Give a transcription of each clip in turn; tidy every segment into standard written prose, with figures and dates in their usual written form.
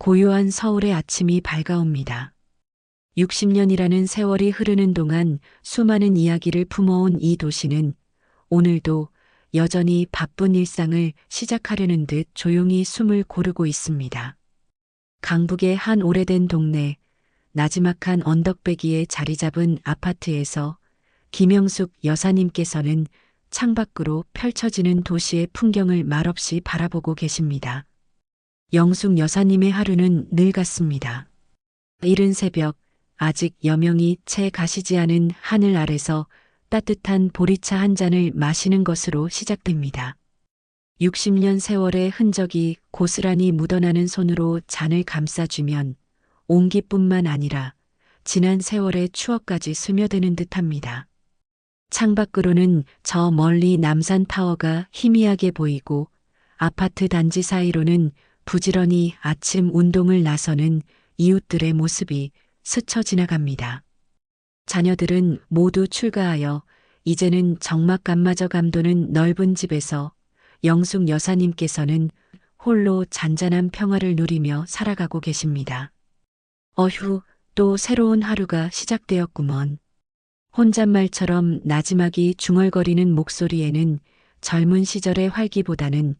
고요한 서울의 아침이 밝아옵니다. 60년이라는 세월이 흐르는 동안 수많은 이야기를 품어온 이 도시는 오늘도 여전히 바쁜 일상을 시작하려는 듯 조용히 숨을 고르고 있습니다. 강북의 한 오래된 동네, 나지막한 언덕배기에 자리 잡은 아파트에서 김영숙 여사님께서는 창밖으로 펼쳐지는 도시의 풍경을 말없이 바라보고 계십니다. 영숙 여사님의 하루는 늘 같습니다. 이른 새벽, 아직 여명이 채 가시지 않은 하늘 아래서 따뜻한 보리차 한 잔을 마시는 것으로 시작됩니다. 60년 세월의 흔적이 고스란히 묻어나는 손으로 잔을 감싸주면 온기뿐만 아니라 지난 세월의 추억까지 스며드는 듯합니다. 창밖으로는 저 멀리 남산타워가 희미하게 보이고 아파트 단지 사이로는 부지런히 아침 운동을 나서는 이웃들의 모습이 스쳐 지나갑니다. 자녀들은 모두 출가하여 이제는 적막감마저 감도는 넓은 집에서 영숙 여사님께서는 홀로 잔잔한 평화를 누리며 살아가고 계십니다. 어휴, 또 새로운 하루가 시작되었구먼. 혼잣말처럼 나지막이 중얼거리는 목소리에는 젊은 시절의 활기보다는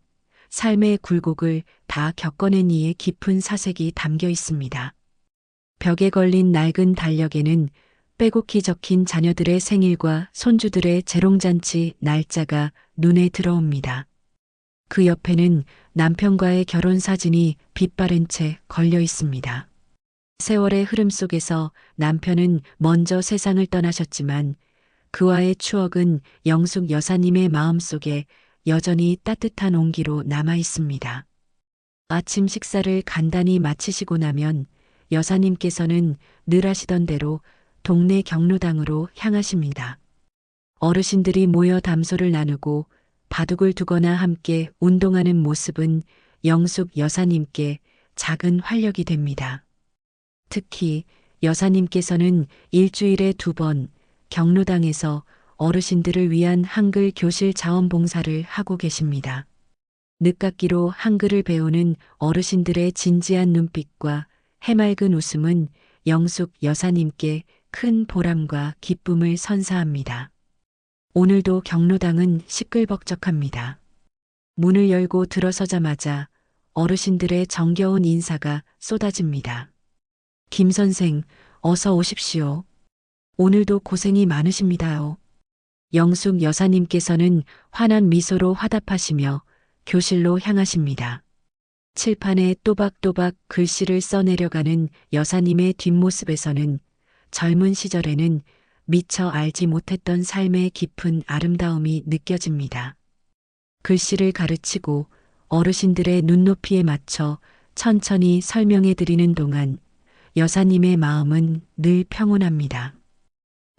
삶의 굴곡을 다 겪어낸 이의 깊은 사색이 담겨 있습니다. 벽에 걸린 낡은 달력에는 빼곡히 적힌 자녀들의 생일과 손주들의 재롱잔치 날짜가 눈에 들어옵니다. 그 옆에는 남편과의 결혼 사진이 빛바랜 채 걸려 있습니다. 세월의 흐름 속에서 남편은 먼저 세상을 떠나셨지만 그와의 추억은 영숙 여사님의 마음속에 여전히 따뜻한 온기로 남아 있습니다. 아침 식사를 간단히 마치시고 나면 여사님께서는 늘 하시던 대로 동네 경로당으로 향하십니다. 어르신들이 모여 담소를 나누고 바둑을 두거나 함께 운동하는 모습은 영숙 여사님께 작은 활력이 됩니다. 특히 여사님께서는 일주일에 2번 경로당에서 어르신들을 위한 한글 교실 자원봉사를 하고 계십니다. 늦깎이로 한글을 배우는 어르신들의 진지한 눈빛과 해맑은 웃음은 영숙 여사님께 큰 보람과 기쁨을 선사합니다. 오늘도 경로당은 시끌벅적합니다. 문을 열고 들어서자마자 어르신들의 정겨운 인사가 쏟아집니다. 김 선생, 어서 오십시오. 오늘도 고생이 많으십니다요. 영숙 여사님께서는 환한 미소로 화답하시며 교실로 향하십니다. 칠판에 또박또박 글씨를 써내려가는 여사님의 뒷모습에서는 젊은 시절에는 미처 알지 못했던 삶의 깊은 아름다움이 느껴집니다. 글씨를 가르치고 어르신들의 눈높이에 맞춰 천천히 설명해 드리는 동안 여사님의 마음은 늘 평온합니다.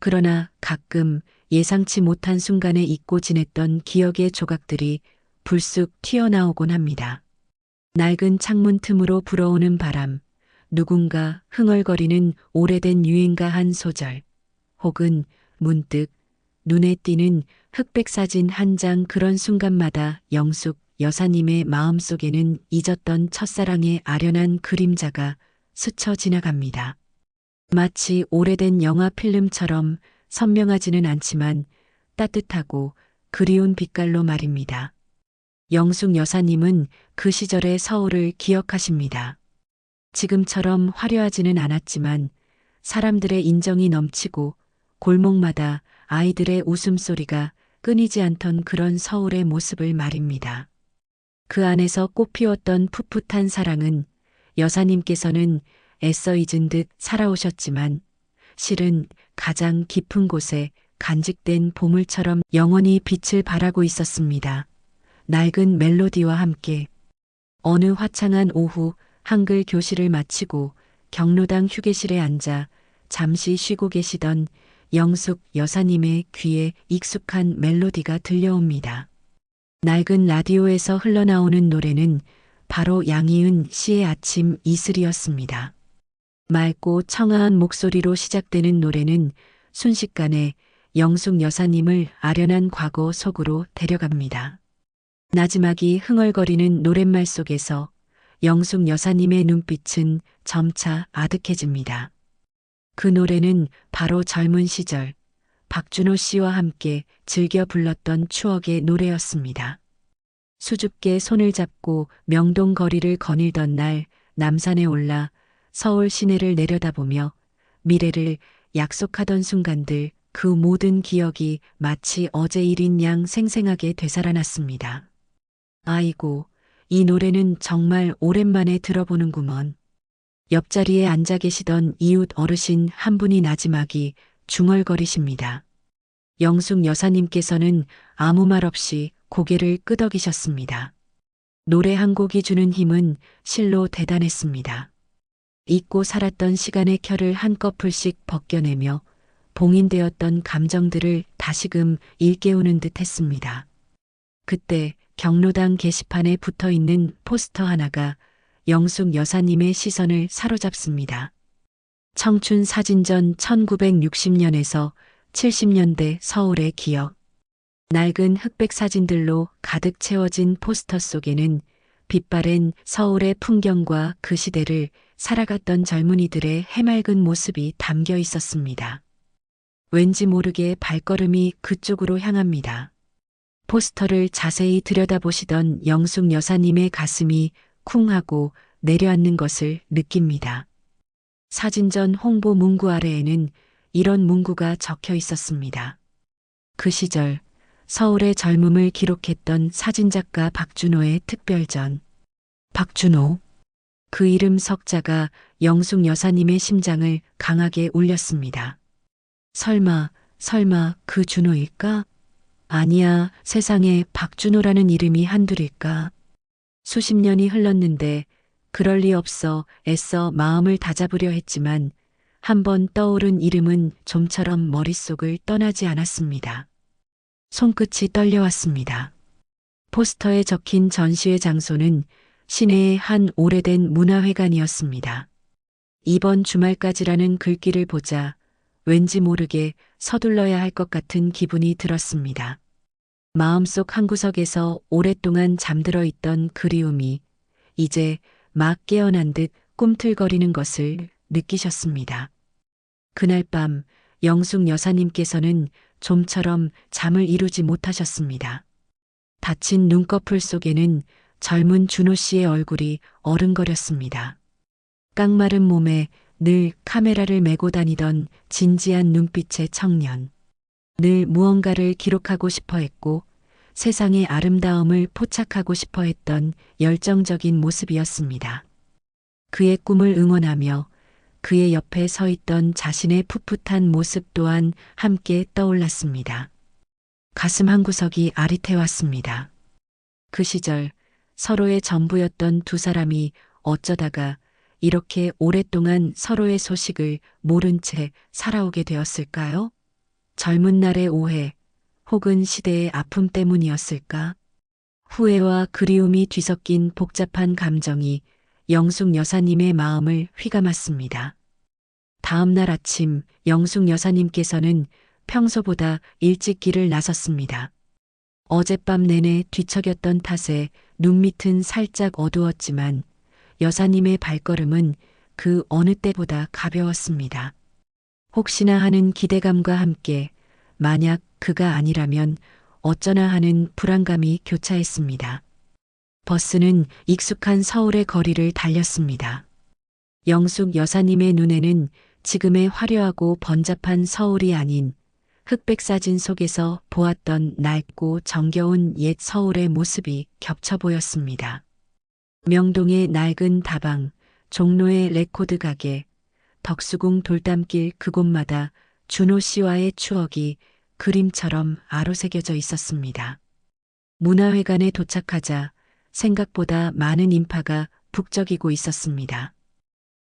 그러나 가끔 예상치 못한 순간에 잊고 지냈던 기억의 조각들이 불쑥 튀어나오곤 합니다. 낡은 창문 틈으로 불어오는 바람, 누군가 흥얼거리는 오래된 유행가 한 소절, 혹은 문득 눈에 띄는 흑백 사진 한 장 그런 순간마다 영숙 여사님의 마음속에는 잊었던 첫사랑의 아련한 그림자가 스쳐 지나갑니다. 마치 오래된 영화 필름처럼 선명하지는 않지만 따뜻하고 그리운 빛깔로 말입니다. 영숙 여사님은 그 시절의 서울을 기억하십니다. 지금처럼 화려하지는 않았지만 사람들의 인정이 넘치고 골목마다 아이들의 웃음소리가 끊이지 않던 그런 서울의 모습을 말입니다. 그 안에서 꽃피웠던 풋풋한 사랑은 여사님께서는 애써 잊은 듯 살아오셨지만 실은 가장 깊은 곳에 간직된 보물처럼 영원히 빛을 발하고 있었습니다. 낡은 멜로디와 함께 어느 화창한 오후 한글 교실을 마치고 경로당 휴게실에 앉아 잠시 쉬고 계시던 영숙 여사님의 귀에 익숙한 멜로디가 들려옵니다. 낡은 라디오에서 흘러나오는 노래는 바로 양희은 씨의 아침 이슬이었습니다. 맑고 청아한 목소리로 시작되는 노래는 순식간에 영숙 여사님을 아련한 과거 속으로 데려갑니다. 나지막이 흥얼거리는 노랫말 속에서 영숙 여사님의 눈빛은 점차 아득해집니다. 그 노래는 바로 젊은 시절 박준호 씨와 함께 즐겨 불렀던 추억의 노래였습니다. 수줍게 손을 잡고 명동 거리를 거닐던 날 남산에 올라 서울 시내를 내려다보며 미래를 약속하던 순간들, 그 모든 기억이 마치 어제 일인 양 생생하게 되살아났습니다. 아이고, 이 노래는 정말 오랜만에 들어보는구먼. 옆자리에 앉아 계시던 이웃 어르신 한 분이 나지막이 중얼거리십니다. 영숙 여사님께서는 아무 말 없이 고개를 끄덕이셨습니다. 노래 한 곡이 주는 힘은 실로 대단했습니다. 잊고 살았던 시간의 켜를 한꺼풀씩 벗겨내며 봉인되었던 감정들을 다시금 일깨우는 듯 했습니다. 그때 경로당 게시판에 붙어 있는 포스터 하나가 영숙 여사님의 시선을 사로잡습니다. 청춘 사진전 1960년에서 70년대 서울의 기억. 낡은 흑백 사진들로 가득 채워진 포스터 속에는 빛바랜 서울의 풍경과 그 시대를 살아갔던 젊은이들의 해맑은 모습이 담겨 있었습니다. 왠지 모르게 발걸음이 그쪽으로 향합니다. 포스터를 자세히 들여다보시던 영숙 여사님의 가슴이 쿵 하고 내려앉는 것을 느낍니다. 사진전 홍보 문구 아래에는 이런 문구가 적혀 있었습니다. 그 시절 서울의 젊음을 기록했던 사진작가 박준호의 특별전. 박준호. 그 이름 석자가 영숙 여사님의 심장을 강하게 울렸습니다. 설마 그 준호일까? 아니야, 세상에 박준호라는 이름이 한둘일까? 수십 년이 흘렀는데 그럴 리 없어 애써 마음을 다잡으려 했지만 한번 떠오른 이름은 좀처럼 머릿속을 떠나지 않았습니다. 손끝이 떨려왔습니다. 포스터에 적힌 전시회 장소는 시내의 한 오래된 문화회관이었습니다. 이번 주말까지라는 글귀를 보자 왠지 모르게 서둘러야 할 것 같은 기분이 들었습니다. 마음속 한구석에서 오랫동안 잠들어 있던 그리움이 이제 막 깨어난 듯 꿈틀거리는 것을 느끼셨습니다. 그날 밤 영숙 여사님께서는 좀처럼 잠을 이루지 못하셨습니다. 닫힌 눈꺼풀 속에는 젊은 준호 씨의 얼굴이 어른거렸습니다. 깡마른 몸에 늘 카메라를 메고 다니던 진지한 눈빛의 청년. 늘 무언가를 기록하고 싶어 했고 세상의 아름다움을 포착하고 싶어 했던 열정적인 모습이었습니다. 그의 꿈을 응원하며 그의 옆에 서 있던 자신의 풋풋한 모습 또한 함께 떠올랐습니다. 가슴 한구석이 아릿해왔습니다. 그 시절 서로의 전부였던 두 사람이 어쩌다가 이렇게 오랫동안 서로의 소식을 모른 채 살아오게 되었을까요? 젊은 날의 오해 혹은 시대의 아픔 때문이었을까? 후회와 그리움이 뒤섞인 복잡한 감정이 영숙 여사님의 마음을 휘감았습니다. 다음 날 아침 영숙 여사님께서는 평소보다 일찍 길을 나섰습니다. 어젯밤 내내 뒤척였던 탓에 눈밑은 살짝 어두웠지만 여사님의 발걸음은 그 어느 때보다 가벼웠습니다. 혹시나 하는 기대감과 함께 만약 그가 아니라면 어쩌나 하는 불안감이 교차했습니다. 버스는 익숙한 서울의 거리를 달렸습니다. 영숙 여사님의 눈에는 지금의 화려하고 번잡한 서울이 아닌 흑백 사진 속에서 보았던 낡고 정겨운 옛 서울의 모습이 겹쳐 보였습니다. 명동의 낡은 다방, 종로의 레코드 가게, 덕수궁 돌담길 그곳마다 준호 씨와의 추억이 그림처럼 아로새겨져 있었습니다. 문화회관에 도착하자 생각보다 많은 인파가 북적이고 있었습니다.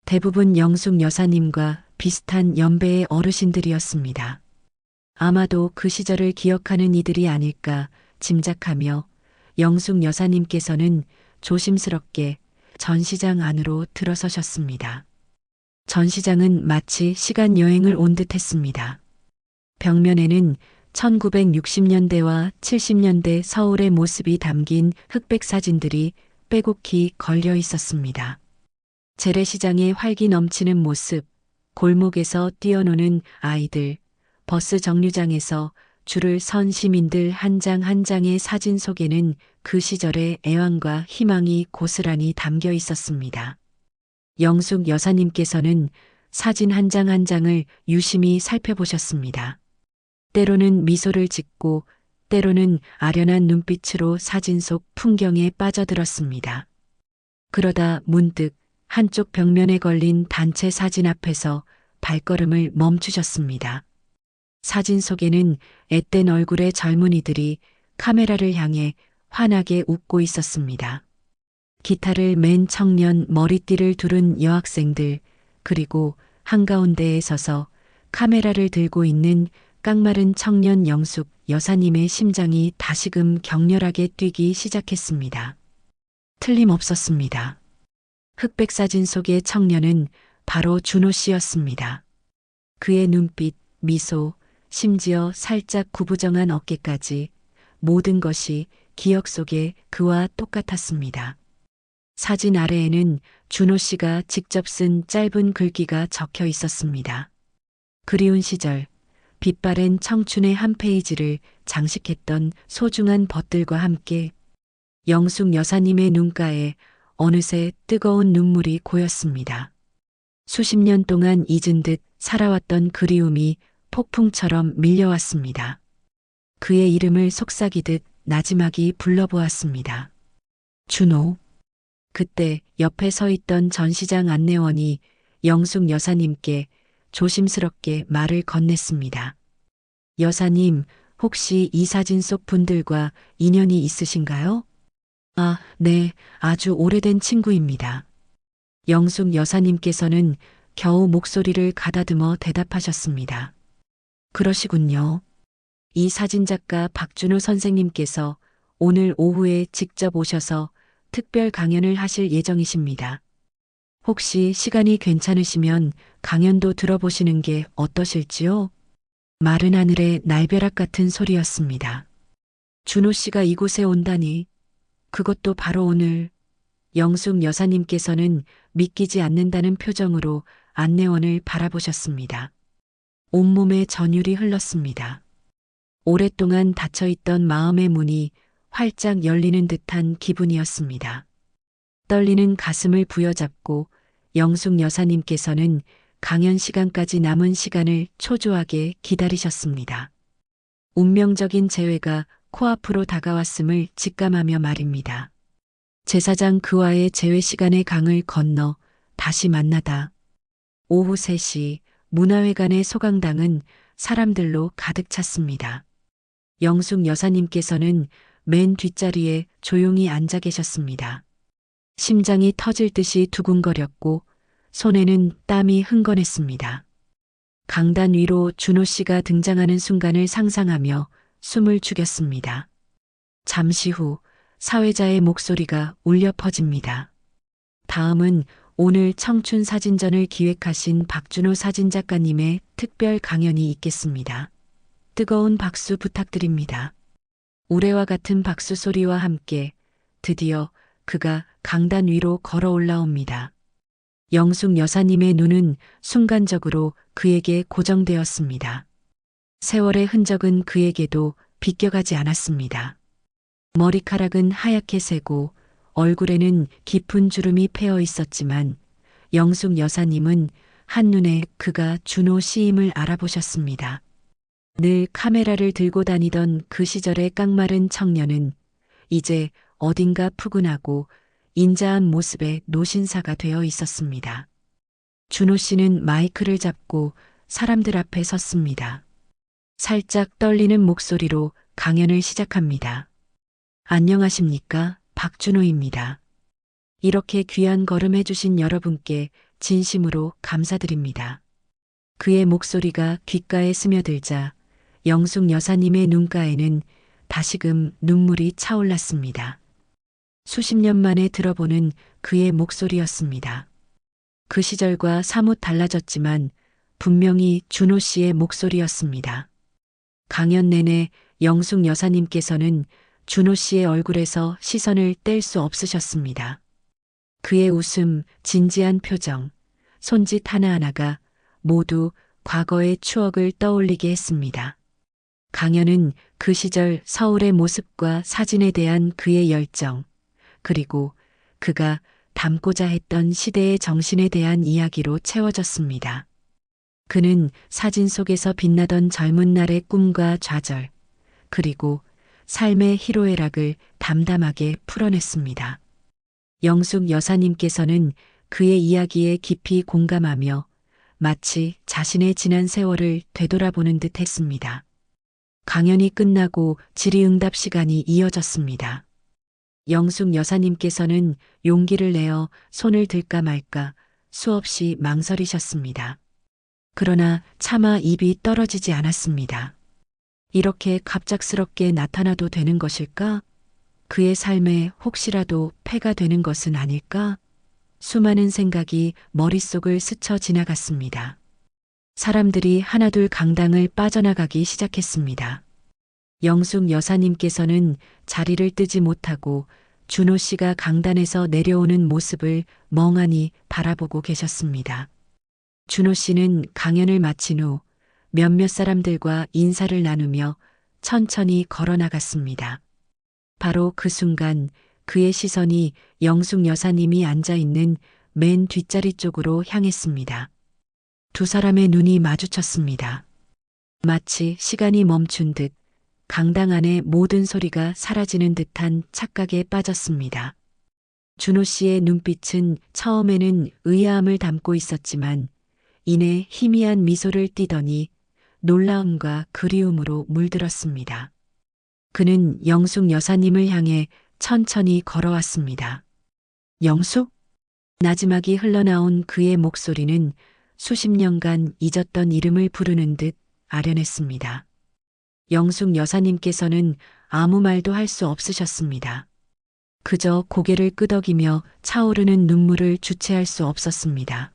대부분 영숙 여사님과 비슷한 연배의 어르신들이었습니다. 아마도 그 시절을 기억하는 이들이 아닐까 짐작하며 영숙 여사님께서는 조심스럽게 전시장 안으로 들어서셨습니다. 전시장은 마치 시간 여행을 온 듯했습니다. 벽면에는 1960년대와 70년대 서울의 모습이 담긴 흑백 사진들이 빼곡히 걸려 있었습니다. 재래시장의 활기 넘치는 모습, 골목에서 뛰어노는 아이들, 버스 정류장에서 줄을 선 시민들 한 장 한 장의 사진 속에는 그 시절의 애환과 희망이 고스란히 담겨 있었습니다. 영숙 여사님께서는 사진 한 장 한 장을 유심히 살펴보셨습니다. 때로는 미소를 짓고 때로는 아련한 눈빛으로 사진 속 풍경에 빠져들었습니다. 그러다 문득 한쪽 벽면에 걸린 단체 사진 앞에서 발걸음을 멈추셨습니다. 사진 속에는 앳된 얼굴의 젊은이들이 카메라를 향해 환하게 웃고 있었습니다. 기타를 맨 청년, 머리띠를 두른 여학생들, 그리고 한가운데에 서서 카메라를 들고 있는 깡마른 청년 영숙 여사님의 심장이 다시금 격렬하게 뛰기 시작했습니다. 틀림없었습니다. 흑백 사진 속의 청년은 바로 준호 씨였습니다. 그의 눈빛, 미소, 심지어 살짝 구부정한 어깨까지 모든 것이 기억 속에 그와 똑같았습니다. 사진 아래에는 준호 씨가 직접 쓴 짧은 글귀가 적혀 있었습니다. 그리운 시절, 빛바랜 청춘의 한 페이지를 장식했던 소중한 벗들과 함께 영숙 여사님의 눈가에 어느새 뜨거운 눈물이 고였습니다. 수십 년 동안 잊은 듯 살아왔던 그리움이 폭풍처럼 밀려왔습니다. 그의 이름을 속삭이듯 나지막이 불러보았습니다. 준호. 그때 옆에 서 있던 전시장 안내원이 영숙 여사님께 조심스럽게 말을 건넸습니다. 여사님, 혹시 이 사진 속 분들과 인연이 있으신가요? 아, 네, 아주 오래된 친구입니다. 영숙 여사님께서는 겨우 목소리를 가다듬어 대답하셨습니다. 그러시군요. 이 사진작가 박준호 선생님께서 오늘 오후에 직접 오셔서 특별 강연을 하실 예정이십니다. 혹시 시간이 괜찮으시면 강연도 들어보시는 게 어떠실지요? 마른 하늘의 날벼락 같은 소리였습니다. 준호 씨가 이곳에 온다니, 그것도 바로 오늘. 영숙 여사님께서는 믿기지 않는다는 표정으로 안내원을 바라보셨습니다. 온몸에 전율이 흘렀습니다. 오랫동안 닫혀있던 마음의 문이 활짝 열리는 듯한 기분이었습니다. 떨리는 가슴을 부여잡고 영숙 여사님께서는 강연 시간까지 남은 시간을 초조하게 기다리셨습니다. 운명적인 재회가 코앞으로 다가왔음을 직감하며 말입니다. 제사장 그와의 재회 시간의 강을 건너 다시 만나다. 오후 3시 문화회관의 소강당은 사람들로 가득 찼습니다. 영숙 여사님께서는 맨 뒷자리에 조용히 앉아 계셨습니다. 심장이 터질 듯이 두근거렸고 손에는 땀이 흥건했습니다. 강단 위로 준호 씨가 등장하는 순간을 상상하며 숨을 죽였습니다. 잠시 후 사회자의 목소리가 울려 퍼집니다. 다음은 오늘 청춘 사진전을 기획하신 박준호 사진작가님의 특별 강연이 있겠습니다. 뜨거운 박수 부탁드립니다. 우레와 같은 박수 소리와 함께 드디어 그가 강단 위로 걸어 올라옵니다. 영숙 여사님의 눈은 순간적으로 그에게 고정되었습니다. 세월의 흔적은 그에게도 비껴가지 않았습니다. 머리카락은 하얗게 새고 얼굴에는 깊은 주름이 패어 있었지만 영숙 여사님은 한눈에 그가 준호 씨임을 알아보셨습니다. 늘 카메라를 들고 다니던 그 시절의 깡마른 청년은 이제 어딘가 푸근하고 인자한 모습의 노신사가 되어 있었습니다. 준호 씨는 마이크를 잡고 사람들 앞에 섰습니다. 살짝 떨리는 목소리로 강연을 시작합니다. 안녕하십니까? 박준호입니다. 이렇게 귀한 걸음 해주신 여러분께 진심으로 감사드립니다. 그의 목소리가 귓가에 스며들자 영숙 여사님의 눈가에는 다시금 눈물이 차올랐습니다. 수십 년 만에 들어보는 그의 목소리였습니다. 그 시절과 사뭇 달라졌지만 분명히 준호 씨의 목소리였습니다. 강연 내내 영숙 여사님께서는 준호 씨의 얼굴에서 시선을 뗄 수 없으셨습니다. 그의 웃음, 진지한 표정, 손짓 하나하나가 모두 과거의 추억을 떠올리게 했습니다. 강현은 그 시절 서울의 모습과 사진에 대한 그의 열정, 그리고 그가 담고자 했던 시대의 정신에 대한 이야기로 채워졌습니다. 그는 사진 속에서 빛나던 젊은 날의 꿈과 좌절, 그리고 삶의 희로애락을 담담하게 풀어냈습니다. 영숙 여사님께서는 그의 이야기에 깊이 공감하며 마치 자신의 지난 세월을 되돌아보는 듯 했습니다. 강연이 끝나고 질의응답 시간이 이어졌습니다. 영숙 여사님께서는 용기를 내어 손을 들까 말까 수없이 망설이셨습니다. 그러나 차마 입이 떨어지지 않았습니다. 이렇게 갑작스럽게 나타나도 되는 것일까? 그의 삶에 혹시라도 폐가 되는 것은 아닐까? 수많은 생각이 머릿속을 스쳐 지나갔습니다. 사람들이 하나둘 강당을 빠져나가기 시작했습니다. 영숙 여사님께서는 자리를 뜨지 못하고 준호 씨가 강단에서 내려오는 모습을 멍하니 바라보고 계셨습니다. 준호 씨는 강연을 마친 후 몇몇 사람들과 인사를 나누며 천천히 걸어 나갔습니다. 바로 그 순간 그의 시선이 영숙 여사님이 앉아 있는 맨 뒷자리 쪽으로 향했습니다. 두 사람의 눈이 마주쳤습니다. 마치 시간이 멈춘 듯 강당 안의 모든 소리가 사라지는 듯한 착각에 빠졌습니다. 준호 씨의 눈빛은 처음에는 의아함을 담고 있었지만 이내 희미한 미소를 띠더니 놀라움과 그리움으로 물들었습니다. 그는 영숙 여사님을 향해 천천히 걸어왔습니다. 영숙? 나지막이 흘러나온 그의 목소리는 수십 년간 잊었던 이름을 부르는 듯 아련했습니다. 영숙 여사님께서는 아무 말도 할 수 없으셨습니다. 그저 고개를 끄덕이며 차오르는 눈물을 주체할 수 없었습니다.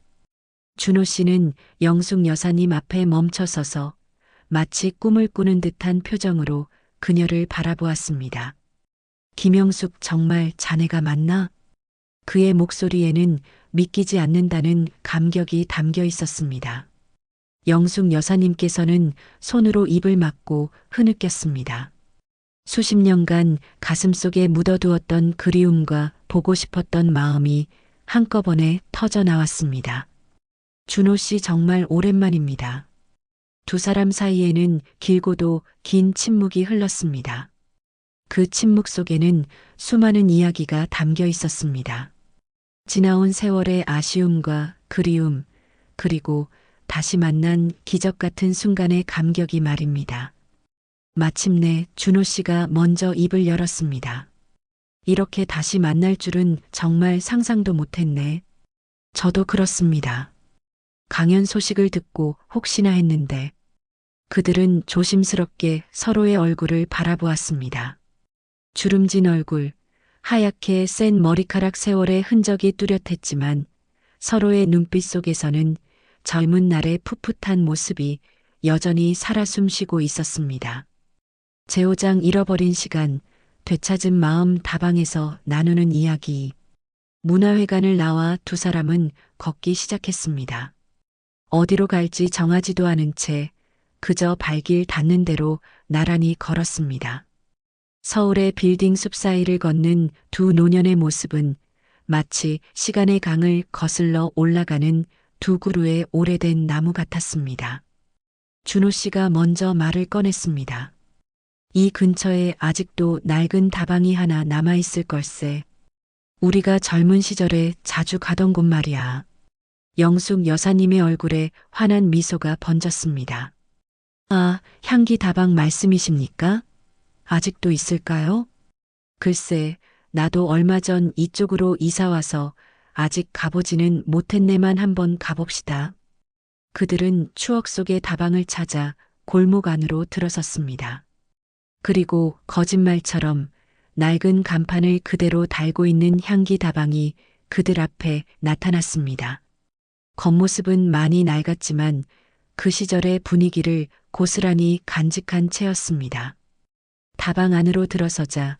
준호 씨는 영숙 여사님 앞에 멈춰서서 마치 꿈을 꾸는 듯한 표정으로 그녀를 바라보았습니다. 김영숙 정말 자네가 맞나? 그의 목소리에는 믿기지 않는다는 감격이 담겨 있었습니다. 영숙 여사님께서는 손으로 입을 막고 흐느꼈습니다. 수십 년간 가슴속에 묻어두었던 그리움과 보고 싶었던 마음이 한꺼번에 터져 나왔습니다. 준호 씨 정말 오랜만입니다. 두 사람 사이에는 길고도 긴 침묵이 흘렀습니다. 그 침묵 속에는 수많은 이야기가 담겨 있었습니다. 지나온 세월의 아쉬움과 그리움, 그리고 다시 만난 기적 같은 순간의 감격이 말입니다. 마침내 준호 씨가 먼저 입을 열었습니다. 이렇게 다시 만날 줄은 정말 상상도 못했네. 저도 그렇습니다. 강연 소식을 듣고 혹시나 했는데 그들은 조심스럽게 서로의 얼굴을 바라보았습니다. 주름진 얼굴, 하얗게 센 머리카락 세월의 흔적이 뚜렷했지만 서로의 눈빛 속에서는 젊은 날의 풋풋한 모습이 여전히 살아 숨쉬고 있었습니다. 제오장 잃어버린 시간, 되찾은 마음 다방에서 나누는 이야기. 문화회관을 나와 두 사람은 걷기 시작했습니다. 어디로 갈지 정하지도 않은 채 그저 발길 닿는 대로 나란히 걸었습니다. 서울의 빌딩 숲 사이를 걷는 두 노년의 모습은 마치 시간의 강을 거슬러 올라가는 두 그루의 오래된 나무 같았습니다. 준호 씨가 먼저 말을 꺼냈습니다. 이 근처에 아직도 낡은 다방이 하나 남아있을 걸세. 우리가 젊은 시절에 자주 가던 곳 말이야. 영숙 여사님의 얼굴에 환한 미소가 번졌습니다. 아, 향기 다방 말씀이십니까? 아직도 있을까요? 글쎄, 나도 얼마 전 이쪽으로 이사와서 아직 가보지는 못했네만 한번 가봅시다. 그들은 추억 속의 다방을 찾아 골목 안으로 들어섰습니다. 그리고 거짓말처럼 낡은 간판을 그대로 달고 있는 향기 다방이 그들 앞에 나타났습니다. 겉모습은 많이 낡았지만 그 시절의 분위기를 고스란히 간직한 채였습니다. 다방 안으로 들어서자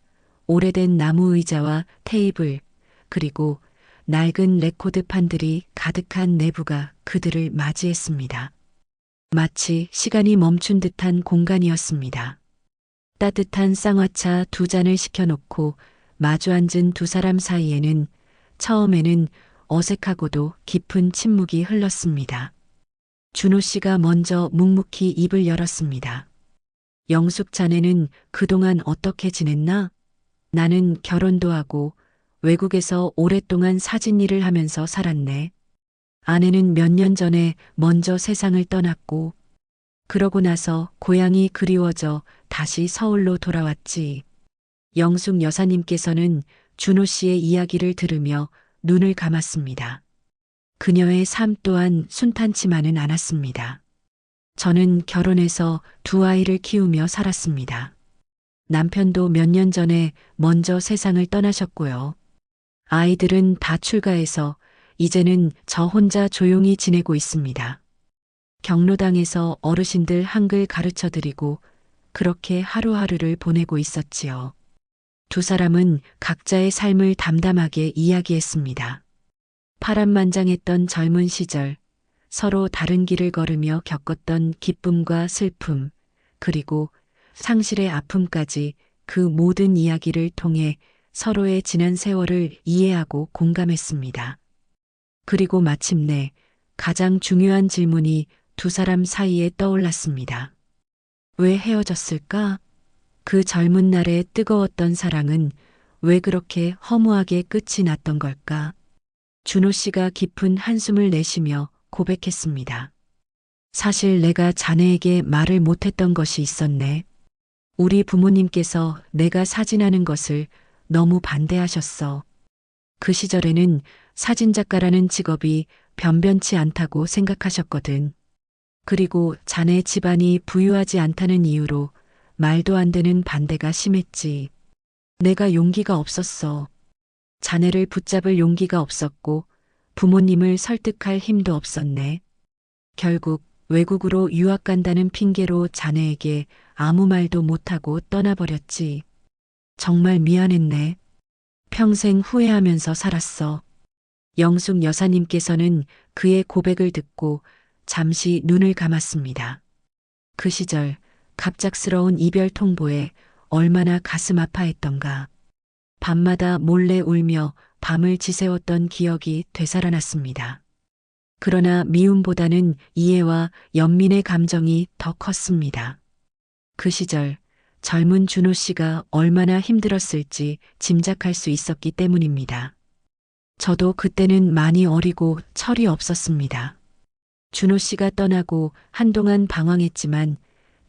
오래된 나무 의자와 테이블, 그리고 낡은 레코드판들이 가득한 내부가 그들을 맞이했습니다. 마치 시간이 멈춘 듯한 공간이었습니다. 따뜻한 쌍화차 두 잔을 시켜놓고 마주 앉은 두 사람 사이에는 처음에는 어색하고도 깊은 침묵이 흘렀습니다. 준호 씨가 먼저 묵묵히 입을 열었습니다. 영숙 자네는 그동안 어떻게 지냈나? 나는 결혼도 하고 외국에서 오랫동안 사진 일을 하면서 살았네. 아내는 몇 년 전에 먼저 세상을 떠났고, 그러고 나서 고향이 그리워져 다시 서울로 돌아왔지. 영숙 여사님께서는 준호 씨의 이야기를 들으며 눈을 감았습니다. 그녀의 삶 또한 순탄치만은 않았습니다. 저는 결혼해서 두 아이를 키우며 살았습니다. 남편도 몇 년 전에 먼저 세상을 떠나셨고요. 아이들은 다 출가해서 이제는 저 혼자 조용히 지내고 있습니다. 경로당에서 어르신들 한글 가르쳐 드리고 그렇게 하루하루를 보내고 있었지요. 두 사람은 각자의 삶을 담담하게 이야기했습니다. 파란만장했던 젊은 시절, 서로 다른 길을 걸으며 겪었던 기쁨과 슬픔, 그리고 상실의 아픔까지 그 모든 이야기를 통해 서로의 지난 세월을 이해하고 공감했습니다. 그리고 마침내 가장 중요한 질문이 두 사람 사이에 떠올랐습니다. 왜 헤어졌을까? 그 젊은 날의 뜨거웠던 사랑은 왜 그렇게 허무하게 끝이 났던 걸까? 준호 씨가 깊은 한숨을 내쉬며 고백했습니다. 사실 내가 자네에게 말을 못했던 것이 있었네. 우리 부모님께서 내가 사진하는 것을 너무 반대하셨어. 그 시절에는 사진작가라는 직업이 변변치 않다고 생각하셨거든. 그리고 자네 집안이 부유하지 않다는 이유로 말도 안 되는 반대가 심했지. 내가 용기가 없었어. 자네를 붙잡을 용기가 없었고 부모님을 설득할 힘도 없었네. 결국 외국으로 유학 간다는 핑계로 자네에게 아무 말도 못하고 떠나버렸지. 정말 미안했네. 평생 후회하면서 살았어. 영숙 여사님께서는 그의 고백을 듣고 잠시 눈을 감았습니다. 그 시절 갑작스러운 이별 통보에 얼마나 가슴 아파했던가. 밤마다 몰래 울며 밤을 지새웠던 기억이 되살아났습니다. 그러나 미움보다는 이해와 연민의 감정이 더 컸습니다. 그 시절 젊은 준호 씨가 얼마나 힘들었을지 짐작할 수 있었기 때문입니다. 저도 그때는 많이 어리고 철이 없었습니다. 준호 씨가 떠나고 한동안 방황했지만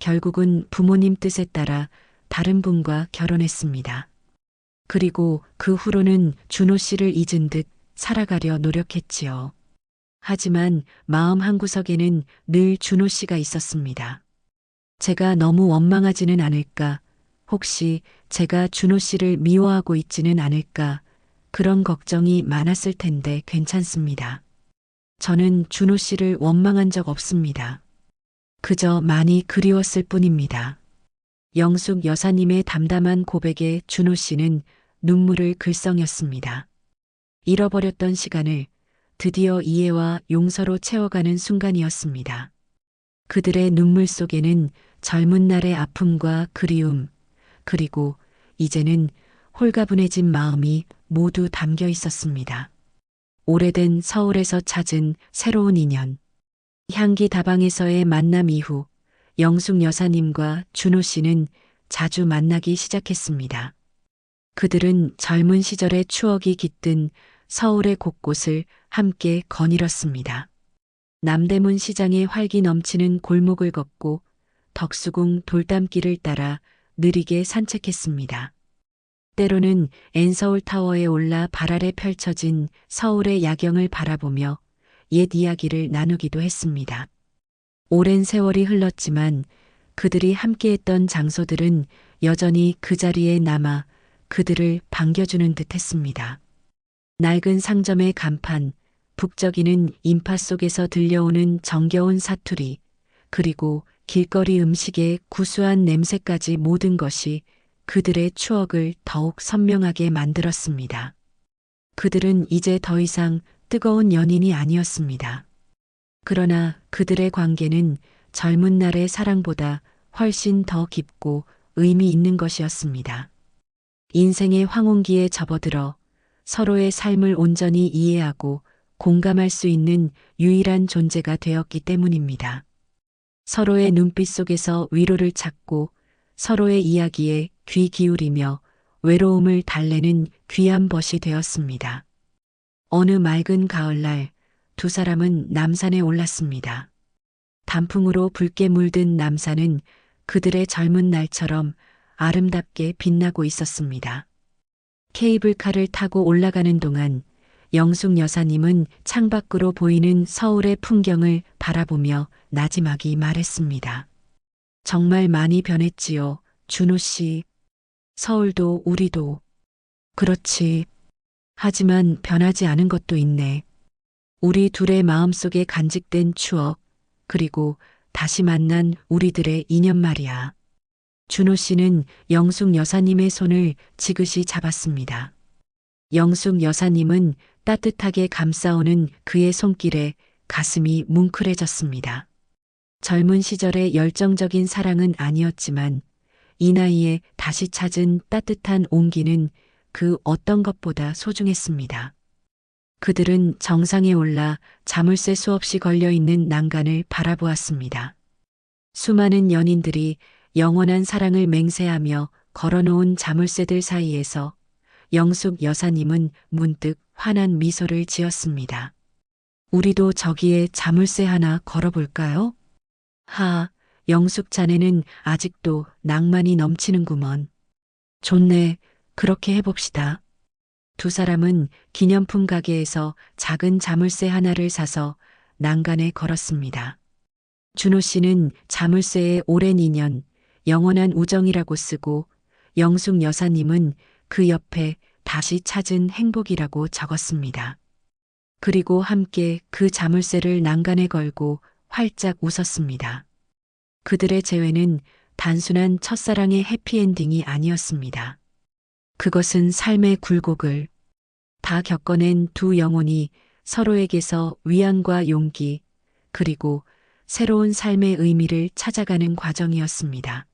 결국은 부모님 뜻에 따라 다른 분과 결혼했습니다. 그리고 그 후로는 준호 씨를 잊은 듯 살아가려 노력했지요. 하지만 마음 한구석에는 늘 준호 씨가 있었습니다. 제가 너무 원망하지는 않을까, 혹시 제가 준호 씨를 미워하고 있지는 않을까, 그런 걱정이 많았을 텐데 괜찮습니다. 저는 준호 씨를 원망한 적 없습니다. 그저 많이 그리웠을 뿐입니다. 영숙 여사님의 담담한 고백에 준호 씨는 눈물을 글썽였습니다. 잃어버렸던 시간을 드디어 이해와 용서로 채워가는 순간이었습니다. 그들의 눈물 속에는 젊은 날의 아픔과 그리움, 그리고 이제는 홀가분해진 마음이 모두 담겨 있었습니다. 오래된 서울에서 찾은 새로운 인연. 향기 다방에서의 만남 이후 영숙 여사님과 준호 씨는 자주 만나기 시작했습니다. 그들은 젊은 시절의 추억이 깃든 서울의 곳곳을 함께 거닐었습니다. 남대문 시장의 활기 넘치는 골목을 걷고 덕수궁 돌담길을 따라 느리게 산책했습니다. 때로는 엔서울 타워에 올라 발 아래 펼쳐진 서울의 야경을 바라보며 옛 이야기를 나누기도 했습니다. 오랜 세월이 흘렀지만 그들이 함께했던 장소들은 여전히 그 자리에 남아 그들을 반겨주는 듯 했습니다. 낡은 상점의 간판, 북적이는 인파 속에서 들려오는 정겨운 사투리, 그리고 길거리 음식의 구수한 냄새까지 모든 것이 그들의 추억을 더욱 선명하게 만들었습니다. 그들은 이제 더 이상 뜨거운 연인이 아니었습니다. 그러나 그들의 관계는 젊은 날의 사랑보다 훨씬 더 깊고 의미 있는 것이었습니다. 인생의 황혼기에 접어들어 서로의 삶을 온전히 이해하고 공감할 수 있는 유일한 존재가 되었기 때문입니다. 서로의 눈빛 속에서 위로를 찾고 서로의 이야기에 귀 기울이며 외로움을 달래는 귀한 벗이 되었습니다. 어느 맑은 가을날 두 사람은 남산에 올랐습니다. 단풍으로 붉게 물든 남산은 그들의 젊은 날처럼 아름답게 빛나고 있었습니다. 케이블카를 타고 올라가는 동안 영숙 여사님은 창밖으로 보이는 서울의 풍경을 바라보며 나지막이 말했습니다. 정말 많이 변했지요, 준호 씨. 서울도 우리도. 그렇지. 하지만 변하지 않은 것도 있네. 우리 둘의 마음속에 간직된 추억, 그리고 다시 만난 우리들의 인연 말이야. 준호 씨는 영숙 여사님의 손을 지그시 잡았습니다. 영숙 여사님은 따뜻하게 감싸오는 그의 손길에 가슴이 뭉클해졌습니다. 젊은 시절의 열정적인 사랑은 아니었지만 이 나이에 다시 찾은 따뜻한 온기는 그 어떤 것보다 소중했습니다. 그들은 정상에 올라 자물쇠 수없이 걸려있는 난간을 바라보았습니다. 수많은 연인들이 영원한 사랑을 맹세하며 걸어놓은 자물쇠들 사이에서 영숙 여사님은 문득 환한 미소를 지었습니다. 우리도 저기에 자물쇠 하나 걸어볼까요? 하, 영숙 자네는 아직도 낭만이 넘치는구먼. 좋네, 그렇게 해봅시다. 두 사람은 기념품 가게에서 작은 자물쇠 하나를 사서 난간에 걸었습니다. 준호 씨는 자물쇠에 오랜 인연, 영원한 우정이라고 쓰고 영숙 여사님은 그 옆에 다시 찾은 행복이라고 적었습니다. 그리고 함께 그 자물쇠를 난간에 걸고 활짝 웃었습니다. 그들의 재회는 단순한 첫사랑의 해피엔딩이 아니었습니다. 그것은 삶의 굴곡을 다 겪어낸 두 영혼이 서로에게서 위안과 용기, 그리고 새로운 삶의 의미를 찾아가는 과정이었습니다.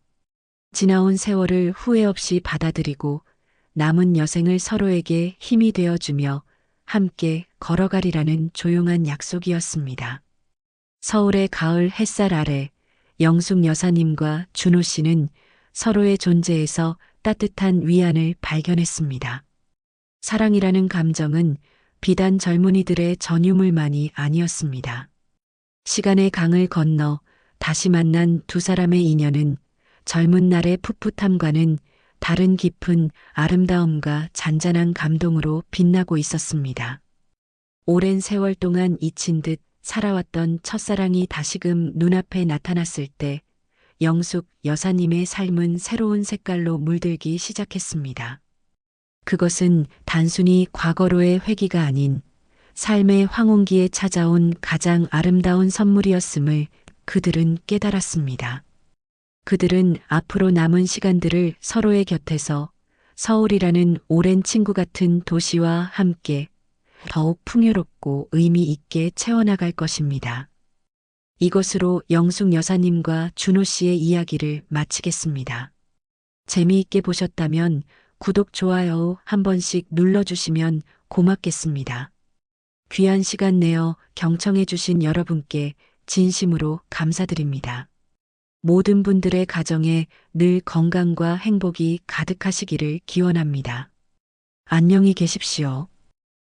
지나온 세월을 후회 없이 받아들이고 남은 여생을 서로에게 힘이 되어주며 함께 걸어가리라는 조용한 약속이었습니다. 서울의 가을 햇살 아래 영숙 여사님과 준호 씨는 서로의 존재에서 따뜻한 위안을 발견했습니다. 사랑이라는 감정은 비단 젊은이들의 전유물만이 아니었습니다. 시간의 강을 건너 다시 만난 두 사람의 인연은 젊은 날의 풋풋함과는 다른 깊은 아름다움과 잔잔한 감동으로 빛나고 있었습니다. 오랜 세월 동안 잊힌 듯 살아왔던 첫사랑이 다시금 눈앞에 나타났을 때 영숙 여사님의 삶은 새로운 색깔로 물들기 시작했습니다. 그것은 단순히 과거로의 회귀가 아닌 삶의 황혼기에 찾아온 가장 아름다운 선물이었음을 그들은 깨달았습니다. 그들은 앞으로 남은 시간들을 서로의 곁에서 서울이라는 오랜 친구 같은 도시와 함께 더욱 풍요롭고 의미 있게 채워나갈 것입니다. 이것으로 영숙 여사님과 준호 씨의 이야기를 마치겠습니다. 재미있게 보셨다면 구독, 좋아요 한 번씩 눌러주시면 고맙겠습니다. 귀한 시간 내어 경청해주신 여러분께 진심으로 감사드립니다. 모든 분들의 가정에 늘 건강과 행복이 가득하시기를 기원합니다. 안녕히 계십시오.